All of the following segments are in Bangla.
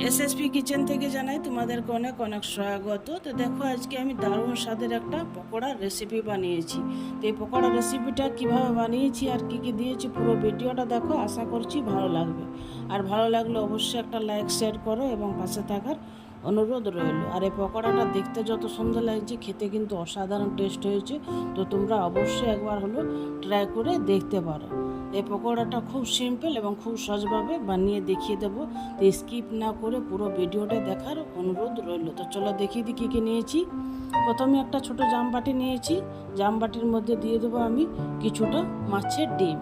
এসএসপি কিচেন থেকে জানাই তোমাদেরকে অনেক অনেক স্বাগত। তো দেখো, আজকে আমি দারুণ স্বাদের একটা পকোড়ার রেসিপি বানিয়েছি। তো এই পকোড়ার রেসিপিটা কিভাবে বানিয়েছি আর কি কি দিয়েছি, পুরো ভিডিওটা দেখো, আশা করছি ভালো লাগবে। আর ভালো লাগলে অবশ্যই একটা লাইক শেয়ার করো এবং পাশে থাকার অনুরোধ রইল। আর এই পকোড়াটা দেখতে যত সুন্দর লাগছে, খেতে কিন্তু অসাধারণ টেস্ট হয়েছে। তো তোমরা অবশ্যই একবার হলো ট্রাই করে দেখতে পারো। এই পকোড়াটা খুব সিম্পল এবং খুব সহজভাবে বানিয়ে দেখিয়ে দেবো। তো স্কিপ না করে পুরো ভিডিওটা দেখার অনুরোধ রইল। তো চলো দেখিয়ে দিই কী কী নিয়েছি। প্রথমে একটা ছোট জামবাটি নিয়েছি। জামবাটির মধ্যে দিয়ে দেবো আমি কিছুটা মাছের ডিম।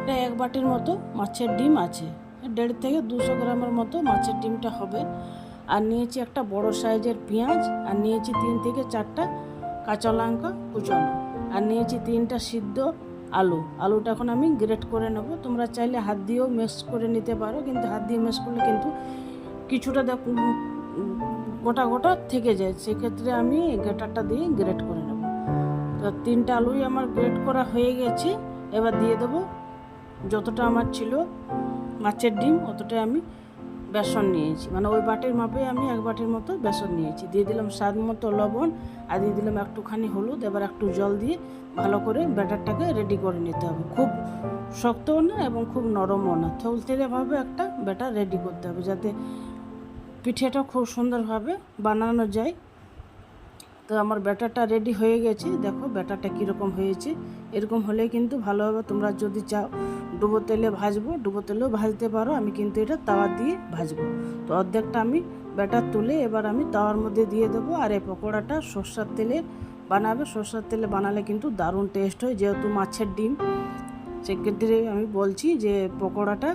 এটা 1 বাটির মতো মাছের ডিম আছে। 1.5 থেকে 200 গ্রামের মতো মাছের ডিমটা হবে। আর নিয়েছি একটা বড় সাইজের পেঁয়াজ, আর নিয়েছি 3 থেকে 4টা কাঁচা লঙ্কা কুচানো, আর নিয়েছি 3টা সিদ্ধ আলুটা এখন আমি গ্রেট করে নেব। তোমরা চাইলে হাত দিয়েও ম্যাশ করে নিতে পারো, কিন্তু হাত দিয়ে ম্যাশ করলে কিন্তু কিছুটা গোটা গোটা থেকে যায়, সেক্ষেত্রে আমি গ্রেটারটা দিয়ে গ্রেট করে নেব। তো 3টা আলুই আমার গ্রেট করা হয়ে গেছে। এবার দিয়ে দেবো যতটা আমার ছিল মাছের ডিম, অতটাই আমি বেসন নিয়েছি, মানে ওই বাটির মাপে আমি 1 বাটির মতো বেসন নিয়েছি। দিয়ে দিলাম স্বাদ মতো লবণ, আর দিয়ে দিলাম একটুখানি হলুদ। এবার একটু জল দিয়ে ভালো করে ব্যাটারটাকে রেডি করে নিতে হবে। খুব শক্তও না এবং খুব নরমও না, থলথলেভাবে একটা ব্যাটার রেডি করতে হবে, যাতে পিঠেটা খুব সুন্দরভাবে বানানো যায়। তো আমার ব্যাটারটা রেডি হয়ে গেছে। দেখো ব্যাটারটা কীরকম হয়েছে। এরকম হলে কিন্তু ভালোভাবে, তোমরা যদি চাও ডুবো তেলে ভাজবো, ডুবো তেলেও ভাজতে পারো। আমি কিন্তু এটা তাওয়া দিয়ে ভাজবো। তো অর্ধেকটা আমি ব্যাটার তুলে এবার আমি তাওয়ার মধ্যে দিয়ে দেবো। আর এই পকোড়াটা সরষের তেলে বানাবে। সরষের তেলে বানালে কিন্তু দারুণ টেস্ট হয়, যেহেতু মাছের ডিম, সেক্ষেত্রে আমি বলছি যে পকোড়াটা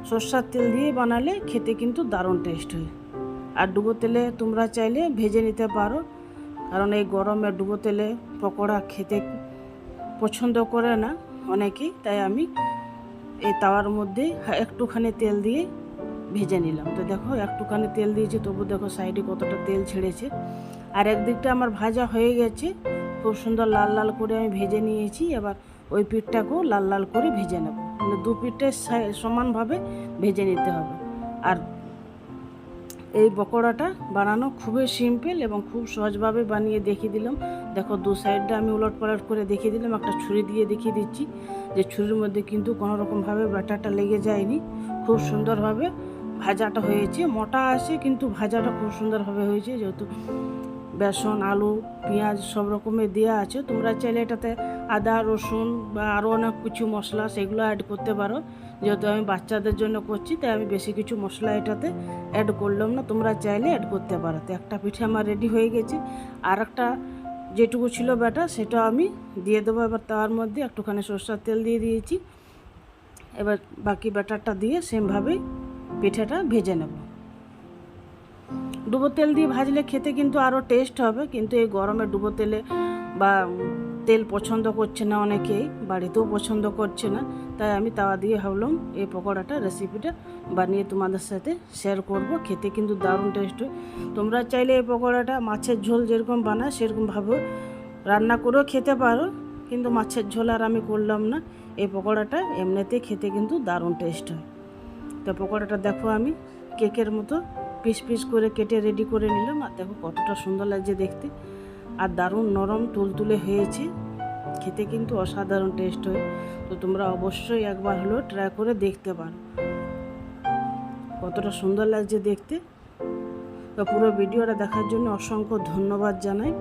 সরষের তেল দিয়ে বানালে খেতে কিন্তু দারুণ টেস্ট হয়। আর ডুবো তেলে তোমরা চাইলে ভেজে নিতে পারো, কারণ এই গরমে ডুবো তেলে পকোড়া খেতে পছন্দ করে না অনেকেই, তাই আমি এই তাওয়ার মধ্যে একটুখানি তেল দিয়ে ভেজে নিলাম। তো দেখো একটুখানি তেল দিয়েছি, তবু দেখো সাইডে কতটা তেল ছেড়েছে। আর একদিকটা আমার ভাজা হয়ে গেছে, খুব সুন্দর লাল লাল করে আমি ভেজে নিয়েছি। এবার ওই পিঠটাকেও লাল লাল করে ভেজে নেব, মানে দু পিঠটাই সমানভাবে ভেজে নিতে হবে। আর এই পকোড়াটা বানানো খুবই সিম্পল এবং খুব সহজভাবে বানিয়ে দেখিয়ে দিলাম। দেখো দু সাইডটা আমি উলট পালট করে দেখিয়ে দিলাম। একটা ছুরি দিয়ে দেখিয়ে দিচ্ছি যে ছুরির মধ্যে কিন্তু কোনো রকমভাবে ব্যাটারটা লেগে যায়নি, খুব সুন্দরভাবে ভাজাটা হয়েছে। মোটা আছে কিন্তু ভাজাটা খুব সুন্দরভাবে হয়েছে, যেহেতু বেসন, আলু, পেঁয়াজ সব রকমের দেওয়া আছে। তোমরা চাইলে এটাতে আদা, রসুন বা আরও অনেক কিছু মশলা সেগুলো অ্যাড করতে পারো। যেহেতু আমি বাচ্চাদের জন্য করছি, তাই আমি বেশি কিছু মশলা এটাতে অ্যাড করলাম না। তোমরা চাইলে অ্যাড করতে পারো। তো একটা পিঠে আমার রেডি হয়ে গেছে। আর একটা যেটুকু ছিল ব্যাটার, সেটা আমি দিয়ে দেবো এবার তাওয়ার মধ্যে। একটুখানি সরষের তেল দিয়ে দিয়েছি। এবার বাকি ব্যাটারটা দিয়ে সেমভাবেই পিঠেটা ভেজে নেব। ডুবো তেল দিয়ে ভাজলে খেতে কিন্তু আরও টেস্ট হবে, কিন্তু এই গরমে ডুবো তেলে বা তেল পছন্দ করছে না অনেকেই, বাড়িতেও পছন্দ করছে না, তাই আমি তাওয়া দিয়ে ভাবলাম এই পকোড়াটা রেসিপিটা বানিয়ে তোমাদের সাথে শেয়ার করব। খেতে কিন্তু দারুণ টেস্ট হয়। তোমরা চাইলে এই পকোড়াটা মাছের ঝোল যেরকম বানায় সেরকমভাবে রান্না করেও খেতে পারো, কিন্তু মাছের ঝোল আর আমি করলাম না। এই পকোড়াটা এমনিতে খেতে কিন্তু দারুণ টেস্ট হয়। তো পকোড়াটা দেখো আমি কেকের মতো পিস পিস করে কেটে রেডি করে নিলাম। আর দেখো কতটা সুন্দর লাগছে দেখতে, আর দারুণ নরম তুলতুলে হয়েছে, খেতে কিন্তু অসাধারণ টেস্ট হয়। তো তোমরা অবশ্যই একবার হলেও ট্রাই করে দেখতে পারো, কতটা সুন্দর লাগছে দেখতে। তো পুরো ভিডিওটা দেখার জন্য অসংখ্য ধন্যবাদ জানাই।